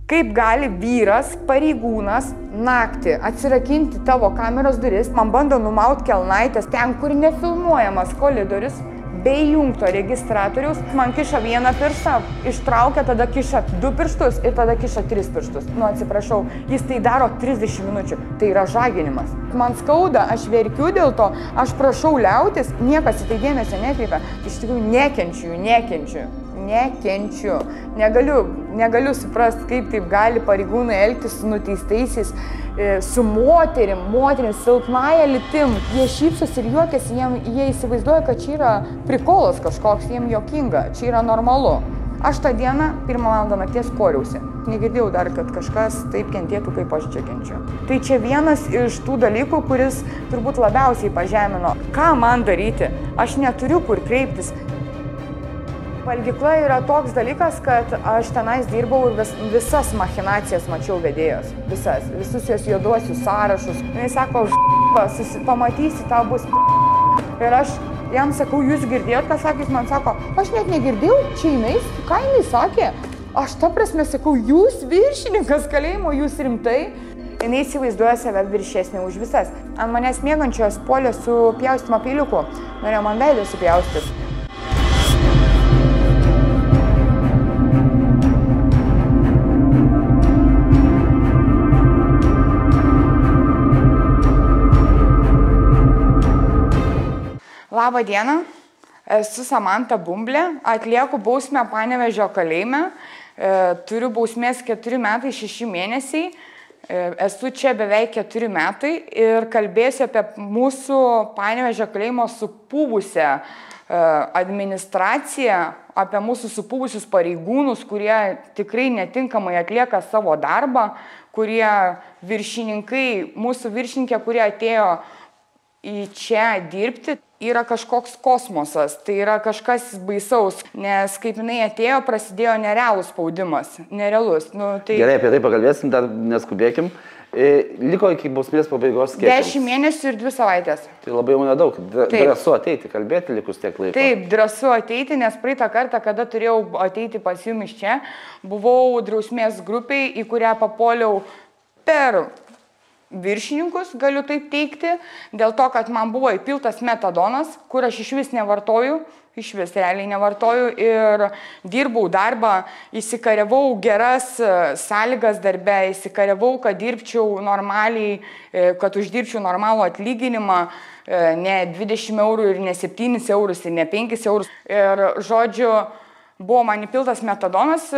Kaip gali vyras, pareigūnas, naktį atsirakinti tavo kameros duris, man bando numauti kelnaitės ten, kur nefilmuojamas koridorius, be įjungto registratoriaus, man kiša vieną pirštą, ištraukia, tada kiša 2 pirštus ir tada kiša 3 pirštus. Nu, atsiprašau, jis tai daro 30 minučių, tai yra žaginimas. Man skauda, aš verkiu dėl to, aš prašau liautis, niekas į tai dėmesio nekreipia. Iš tikrųjų, nekenčiu. Negaliu suprasti, kaip taip gali pareigūnai elgtis su nuteistaisiais, su moterim silpnąja lytim. Jie šypsosi ir juokiasi, jie įsivaizduoja, kad čia yra prikolas kažkoks, jiem juokinga, čia yra normalu. Aš tą dieną 1 valandą nakties koriausi. Negirdėjau dar, kad kažkas taip kentėtų, kaip aš čia kenčiu. Tai čia vienas iš tų dalykų, kuris turbūt labiausiai pažemino. Ką man daryti? Aš neturiu kur kreiptis. Valgykla yra toks dalykas, kad aš tenais dirbau ir visas machinacijas mačiau vedėjos. Visus jos juoduosius sąrašus. Jis sako, pamatysi, tau bus ir aš jam sakau, jūs girdėjot, ką sakys, man sako, aš net negirdėjau, čia jinais, ką jinai sakė. Aš ta prasme sakau, jūs viršininkas kalėjimo, jūs rimtai. Jinai įsivaizduoja save viršesnė už visas. Ant manęs miegančios puolė su pjaustymo peiliuku. Norėjo man veidą supjaustyti. Labą dieną, esu Samanta Bumblė, atlieku bausmę Panevėžio kalėjime, turiu bausmės 4 metai 6 mėnesiai, esu čia beveik 4 metai ir kalbėsiu apie mūsų Panevėžio kalėjimo supūvusią administraciją, apie mūsų supūvusius pareigūnus, kurie tikrai netinkamai atlieka savo darbą, kurie viršininkai, mūsų viršininkė, kurie atėjo į čia dirbti, yra kažkoks kosmosas, tai yra kažkas baisaus, nes kaip jinai atėjo, prasidėjo nerealus spaudimas, nerealus. Gerai, apie tai pakalbėsim, dar neskubėkim. Liko iki bausmės pabaigos kiek? 10 mėnesių ir 2 savaitės. Tai labai jau nedaug. Drąsu ateiti, kalbėti likus tiek laiko. Taip, drąsu ateiti, nes praeitą kartą, kada turėjau ateiti pas jumis čia, buvau drausmės grupiai, į kurią papuoliau per viršininkus, galiu taip teikti, dėl to, kad man buvo įpiltas metadonas, kur aš išvis nevartoju, išvis realiai nevartoju ir dirbau darbą, įsikariavau geras sąlygas darbe, įsikariavau, kad dirbčiau normaliai, kad uždirbčiau normalų atlyginimą, ne 20 eurų ir ne 7 eurus ir ne 5 eurus. Ir žodžiu, buvo man įpiltas metadonas,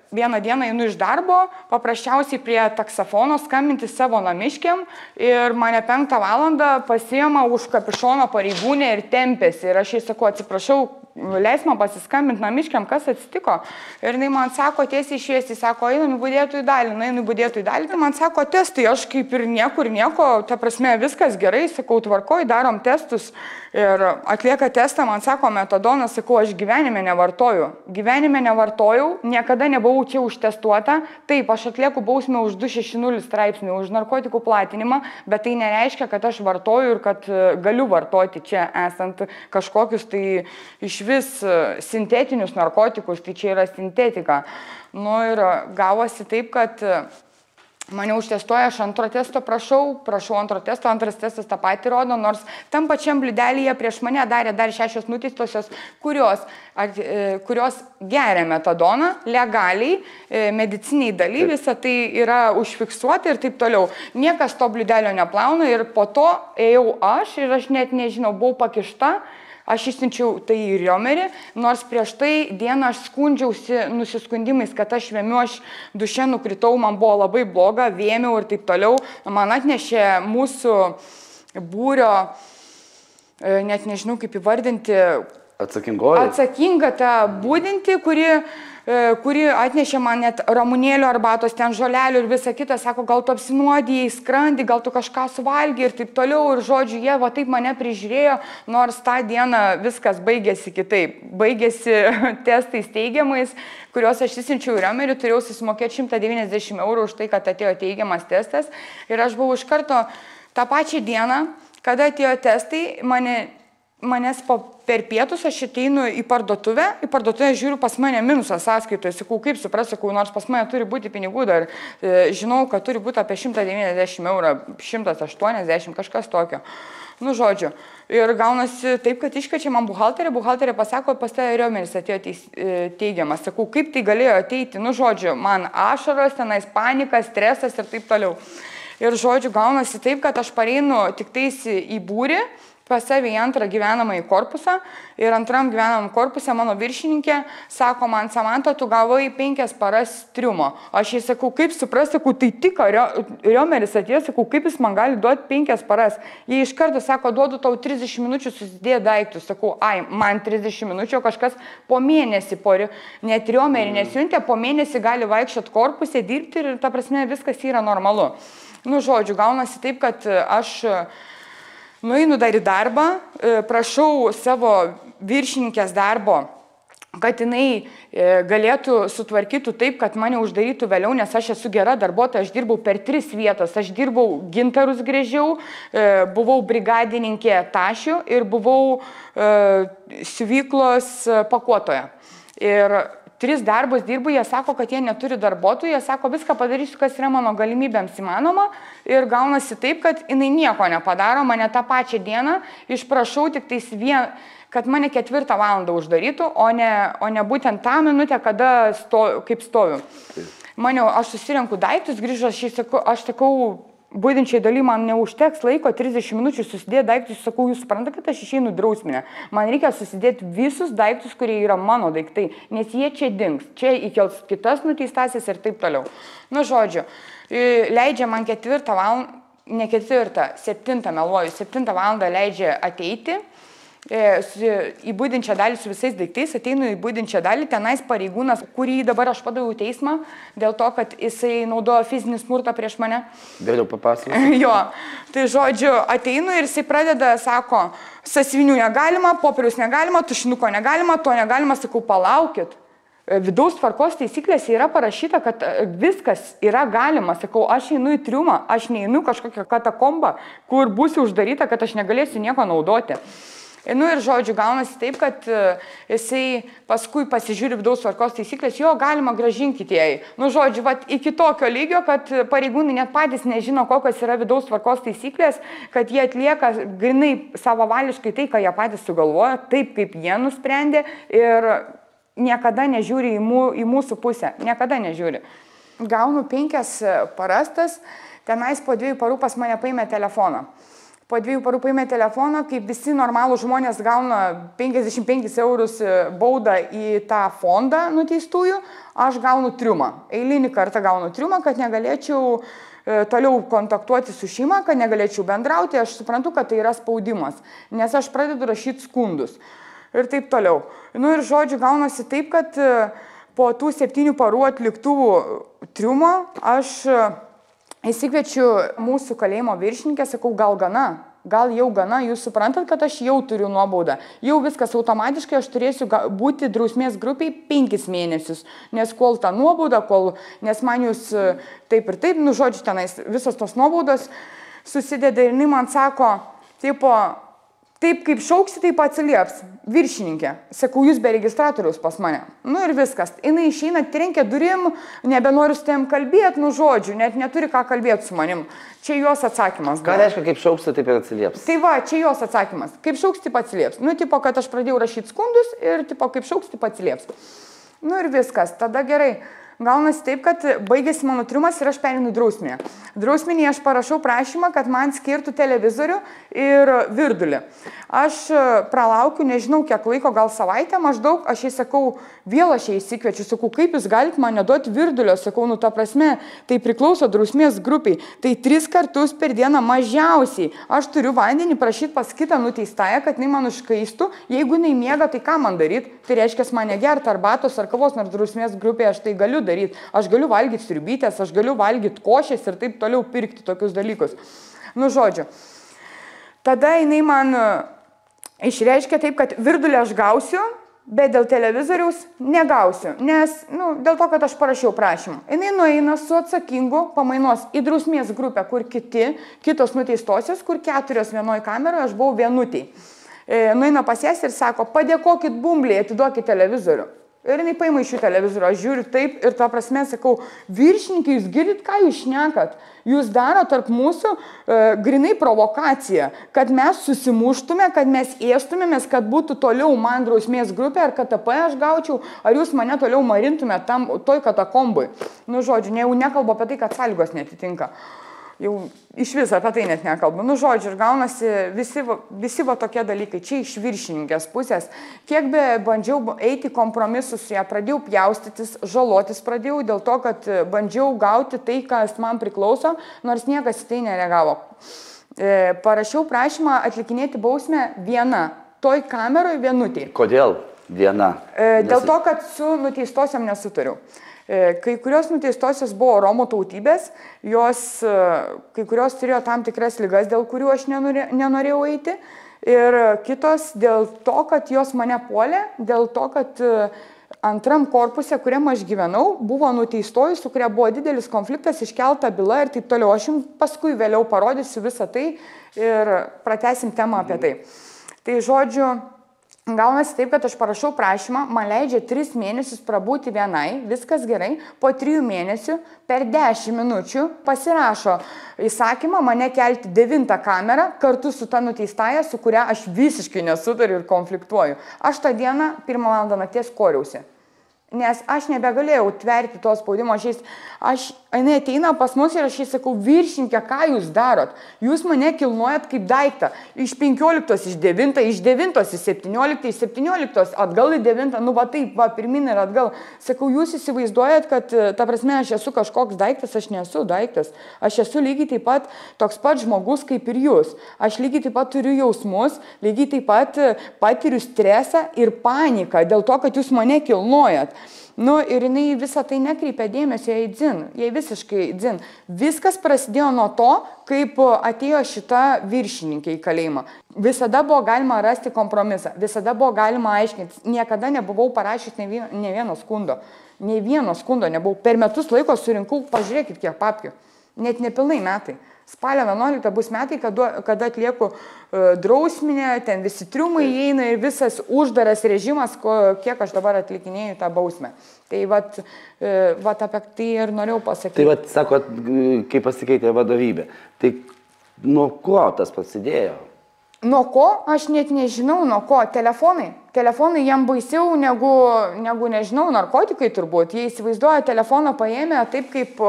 vieną dieną einu iš darbo, paprasčiausiai prie taksafono skambinti savo namiškiam ir mane 5 valandą pasiima už kapišono pareigūnę ir tempėsi. Ir aš jai sakau, atsiprašau, leis man pasiskambinti namiškiam, kas atsitiko. Ir jinai man sako, tiesiai šviesiai, sako, einam į budėtojų dalį, einu į budėtojų dalį. Tai man sako, testai, aš kaip ir niekur nieko, ta prasme, viskas gerai, sakau, tvarkoj, darom testus. Ir atlieka testą, man sako, metadonas, sakau, aš gyvenime nevartoju. Gyvenime nevartojau, niekada nebuvau čia užtestuota. Taip, aš atlieku bausmę už 260 straipsnių, už narkotikų platinimą, bet tai nereiškia, kad aš vartoju ir kad galiu vartoti čia esant kažkokius tai iš vis sintetinius narkotikus, tai čia yra sintetika. Nu ir gavosi taip, kad mane užtestuoja, aš antro testo prašau antro testo, antras testas tą patį rodo, nors tam pačiam blidelyje prieš mane darė dar 6 nuteistosios, kurios geria metadoną legaliai, mediciniai daly, visą tai yra užfiksuota ir taip toliau. Niekas to blidelio neplauna ir po to ėjau aš ir aš net nežinau, buvau pakišta. Aš išsiunčiau tai į Riomerį, nors prieš tai dieną aš skundžiausi nusiskundimais, kad aš vėmiu, aš duše nukritau, man buvo labai bloga, vėmiau ir taip toliau. Man atnešė mūsų būrio, net nežinau kaip įvardinti, atsakingą tą būdinti, kuri atnešė man net ramunėlių arbatos, ten žolelių ir visą kitą, sako, gal tu apsinuodijai skrandį, gal tu kažką suvalgiai ir taip toliau. Ir žodžiu, jie va taip mane prižiūrėjo, nors tą dieną viskas baigėsi kitaip. Baigėsi testais teigiamais, kuriuos aš įsiunčiau į Riomerį, turėjau susimokėti 190 eurų už tai, kad atėjo teigiamas testas. Ir aš buvau iš karto tą pačią dieną, kada atėjo testai, manęs per pietus aš ateinu į parduotuvę žiūriu, pas mane minusas sąskaitoje, sakau, kaip supras, sakau, nors pas mane turi būti pinigų dar, žinau, kad turi būti apie 190 eurų, 180, kažkas tokio. Nu, žodžiu. Ir gaunasi taip, kad iškviečia man buhalterė pasako, pas tave riomeris atėjo teigiamas. Sakau, kaip tai galėjo ateiti? Nu, žodžiu, man ašaros, tenais panika, stresas ir taip toliau. Ir, žodžiu, gaunasi taip, kad aš pareinu tik tais į būrį, pas savį į antrą gyvenamąjį korpusą ir antram gyvenamam korpuse mano viršininkė sako man, Samanta, tu gavai 5 paras triumo. Aš jai sakau, kaip supras, sakau, tai tik riomeris atėjo, sakau, kaip jis man gali duoti 5 paras. Jie iš karto sako, duodu tau 30 minučių susidėję daiktus. Sakau, man 30 minučių, kažkas po mėnesį, net riomerį nesiuntė, po mėnesį gali vaikščiot korpuse, dirbti ir ta prasme viskas yra normalu. Nu, žodžiu, gaunasi taip, kad aš nueinu dar į darbą, prašau savo viršininkės darbo, kad jinai galėtų sutvarkytų taip, kad mane uždarytų vėliau, nes aš esu gera darbuotoja, aš dirbau per 3 vietas, aš dirbau gintarus grėžiau, buvau brigadininkė tašių ir buvau siuvyklos pakuotoja. Ir 3 darbus dirbu, jie sako, kad jie neturi darbuotojų, jie sako, viską padarysiu, kas yra mano galimybėms įmanoma ir gaunasi taip, kad jinai nieko nepadaro, mane tą pačią dieną išprašau tik tais kad mane 4 valandą uždarytų, o ne būtent tą minutę, kada kaip stoviu. Aš susirenku daiktus, grįžu, aš sakau, būdinčiai daly man neužteks laiko 30 minučių susidėti daiktus, sakau, jūs suprantate, kad aš išeinu drausminę. Man reikia susidėti visus daiktus, kurie yra mano daiktai, nes jie čia dings, čia įkels kitas nuteistasias ir taip toliau. Nu, žodžiu, leidžia man 4 valandą, ne 4, 7 meluoju, 7 valandą leidžia ateiti į būdinčią dalį su visais daiktais, ateinu į būdinčią dalį, tenais pareigūnas, kurį dabar aš padaviau teismą, dėl to, kad jisai naudojo fizinį smurtą prieš mane. Vėliau papasakosiu. Jo, tai žodžiu, ateinu ir jisai pradeda, sako, sąsiuvinių negalima, popieriaus negalima, tušinuko negalima, to negalima, sakau, palaukit. Vidaus tvarkos taisyklėse yra parašyta, kad viskas yra galima, sakau, aš einu į triumą, aš neinu kažkokią katakombą, kur būsiu uždaryta, kad aš negalėsiu nieko naudoti. Nu ir žodžiu, gaunasi taip, kad jisai paskui pasižiūri vidaus tvarkos taisyklės, jo galima gražinkite jai. Nu žodžiu, iki tokio lygio, kad pareigūnai net patys nežino, kokios yra vidaus tvarkos taisyklės, kad jie atlieka grinai savavališkai tai, ką jie patys sugalvoja, taip kaip jie nusprendė ir niekada nežiūri į mūsų pusę, niekada nežiūri. Gaunu 5 parastas, tenais po 2 parų pas mane paėmė telefoną. Po 2 parų paėmė telefoną, kaip visi normalų žmonės gauna 55 eurus baudą į tą fondą nuteistųjų, aš gaunu triumą. Eilinį kartą gaunu triumą, kad negalėčiau toliau kontaktuoti su šeima, kad negalėčiau bendrauti, aš suprantu, kad tai yra spaudimas, nes aš pradedu rašyti skundus ir taip toliau. Nu ir žodžiu, gaunasi taip, kad po tų 7 parų atliktų triumo aš įsikviečiu mūsų kalėjimo viršininkę, sakau, gal jau gana, jūs suprantat, kad aš jau turiu nuobaudą. Jau viskas automatiškai, aš turėsiu būti drausmės grupiai 5 mėnesius, nes kol ta nuobauda, nes man jūs taip ir taip, nu žodžiu, tenais visos tos nuobaudos susideda ir jinai man sako, taip kaip šauksi, taip atsilieps. Viršininkė. Sakau, jūs be registratoriaus pas mane. Nu ir viskas. Jinai išeina, trenkia durim, nebenoriu su tavim kalbėti, nu žodžiu, net neturi ką kalbėti su manim. Čia jos atsakymas. Ką reiškia, kaip šauksi, taip ir atsilieps? Tai va, čia jos atsakymas. Kaip šauksi, taip atsilieps. Nu, tipo, kad aš pradėjau rašyti skundus ir, tipo, kaip šauksi, taip atsilieps. Nu ir viskas. Tada gerai. Gaunasi taip, kad baigėsi mano triumas ir aš perinu drausminę. Drausminėje aš parašau prašymą, kad man skirtų televizorių ir virdulį. Aš pralaukiu, nežinau kiek laiko, gal savaitę maždaug, aš jai sakau, vėl aš jai įsikviečiu, sakau, kaip jūs galite man neduoti virdulio, sakau, nu ta prasme, tai priklauso drausmės grupiai, tai 3 kartus per dieną mažiausiai. Aš turiu vandenį prašyti pas kitą nuteistąją, kad jinai man užkaistų, jeigu jinai miega, tai ką man daryti? Tai reiškia, man negerti arbatos ar kavos, nors drausmės grupėje aš tai galiu daryti. Aš galiu valgyti sriubytės, aš galiu valgyti košės ir taip toliau pirkti tokius dalykus. Nu, žodžiu. Tada jinai man išreiškia taip, kad virdulį aš gausiu, bet dėl televizoriaus negausiu, nes, nu, dėl to, kad aš parašiau prašymą. Jinai nueina su atsakingu pamainos į drausmės grupę, kur kitos nuteistosios, kur 4 vienoje kameroje, aš buvau vienutėj. nueina pas jas ir sako, padėkokit Bumbliai, atiduokit televizorių. Ir jinai paima iš jų televizorių, aš žiūriu taip ir to prasme sakau, viršininkai, jūs girdit, ką jūs šnekat? Jūs daro tarp mūsų grinai provokaciją, kad mes susimuštume, kad mes ėstumėmės, kad būtų toliau man drausmės grupė, ar KTP aš gaučiau, ar jūs mane toliau marintumėt tam toj katakombui. Nu, žodžiu, jau nekalbu apie tai, kad sąlygos netitinka. Jau iš viso apie tai net nekalbu. Nu, žodžiu, ir gaunasi visi va tokie dalykai. Čia iš viršininkės pusės. Kiek be bandžiau eiti kompromisus su ją, pradėjau pjaustytis, žalotis pradėjau dėl to, kad bandžiau gauti tai, kas man priklauso, nors niekas į tai nereagavo. Parašiau prašymą atlikinėti bausmę viena, toj kameroj vienutėj. Kodėl viena? Dėl to, kad su nuteistosiam nesutariu. Kai kurios nuteistosios buvo Romų tautybės, kai kurios turėjo tam tikras ligas, dėl kurių aš nenorėjau eiti, ir kitos dėl to, kad jos mane puolė, dėl to, kad antram korpuse, kuriam aš gyvenau, buvo nuteistoji, su kuria buvo didelis konfliktas, iškelta byla ir taip toliau. Aš jums paskui vėliau parodysiu visą tai ir pratesim temą apie tai. Tai žodžiu, gaunasi taip, kad aš parašau prašymą, man leidžia 3 mėnesius prabūti vienai, viskas gerai, po 3 mėnesių per 10 minučių pasirašo įsakymą mane kelti 9 kamerą kartu su ta nuteistaja, su kuria aš visiškai nesutariu ir konfliktuoju. Aš tą dieną 1 valandą nakties koriausi. Nes aš nebegalėjau tverti to spaudimo, jinai ateina pas mus ir aš jai sakau, viršininkė, ką jūs darot? Jūs mane kilnojat kaip daiktą, iš 15 iš 9, iš 9 į 17, iš 17 atgal į 9, nu va taip, va pirmin ir atgal. Sakau, jūs įsivaizduojat, kad, ta prasme, aš esu kažkoks daiktas, aš nesu daiktas, aš esu lygiai taip pat toks pat žmogus kaip ir jūs. Aš lygiai taip pat turiu jausmus, lygiai taip pat patiriu stresą ir paniką dėl to, kad jūs mane kilnojat. Nu, ir jinai visą tai nekreipia dėmesio, jai visiškai dzin. Viskas prasidėjo nuo to, kaip atėjo šita viršininkė į kalėjimą. Visada buvo galima rasti kompromisą, visada buvo galima aiškinti. Niekada nebuvau parašęs ne vieno skundo. Ne vieno skundo nebuvau. Per metus laiko surinkau, pažiūrėkit, kiek papkių. Net nepilnai metai. Spalio 11 bus metai, kada atlieku drausminę, ten visi triumai įeina ir visas uždaras režimas, kiek aš dabar atlikinėju tą bausmę. Tai vat apie tai ir norėjau pasakyti. Tai vat, sakot, kaip pasikeitė vadovybė. Tai nuo ko tas prasidėjo? Nuo ko? Aš net nežinau, nuo ko. Telefonai. Telefonai jam baisiau negu nežinau, narkotikai turbūt. Jie įsivaizduoja telefoną paėmę taip kaip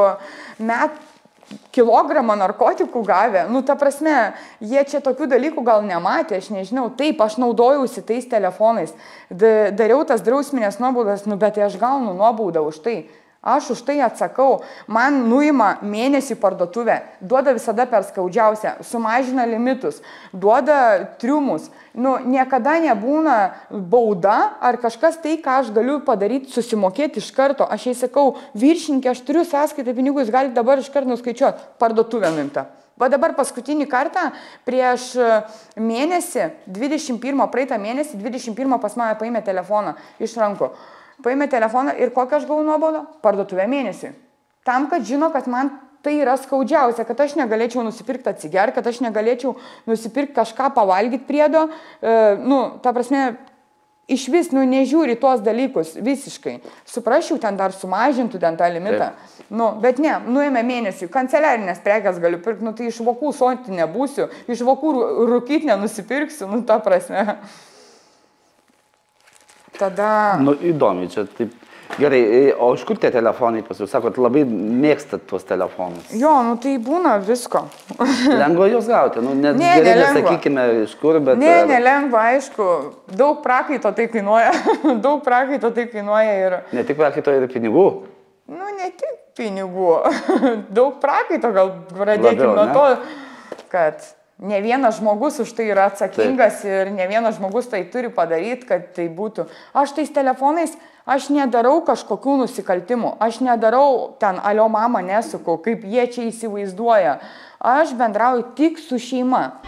kilogramą narkotikų gavę. Nu, ta prasme, jie čia tokių dalykų gal nematė, aš nežinau. Taip, aš naudojausi tais telefonais, dariau tas drausminės nuobaudas, nu, bet aš gaunu nuobaudą už tai. Aš už tai atsakau, man nuima mėnesį parduotuvę, duoda visada per skaudžiausią, sumažina limitus, duoda triumus. Nu, niekada nebūna bauda ar kažkas tai, ką aš galiu padaryti, susimokėti iš karto. Aš jai sakau, viršininkė, aš turiu sąskaitą pinigų, jūs galite dabar iš karto nuskaičiuoti, parduotuvę nuimta. Va dabar paskutinį kartą prieš mėnesį, praeitą mėnesį, 21 pas mane paėmė telefoną iš rankų. Paėmė telefoną ir kokią aš gavau nuobaudą? Parduotuvę mėnesį. Tam, kad žino, kad man tai yra skaudžiausia, kad aš negalėčiau nusipirkti atsigerti, kad aš negalėčiau nusipirkti kažką pavalgyti priedo. Ta prasme, iš vis, nežiūri tuos dalykus visiškai. Suprasčiau, ten dar sumažintų ten tą limitą. Bet ne, nuėmė mėnesį. Kanceliarinės prekės galiu pirkti, tai iš vokų sonti nebūsiu, iš vokų rūkyti nenusipirksiu, ta prasme. Tada... Įdomi, čia taip. Gerai, o iš kur tie telefonai pas jūs? Sakot, labai mėgstat tuos telefonus. Jo, tai būna visko. Lengva juos gauti? Gerai, nesakykime iš kur, bet... Nelengva, aišku. Daug prakaito tai kainuoja. Daug prakaito tai kainuoja ir... Ne tik prakaito, ir pinigų? Ne tik pinigų. Daug prakaito, gal pradėkime nuo to, kad... Ne vienas žmogus už tai yra atsakingas ir ne vienas žmogus tai turi padaryti, kad tai būtų. Aš tais telefonais, aš nedarau kažkokių nusikaltimų, aš nedarau ten alio mama nesuku, kaip jie čia įsivaizduoja. Aš bendrauju tik su šeima.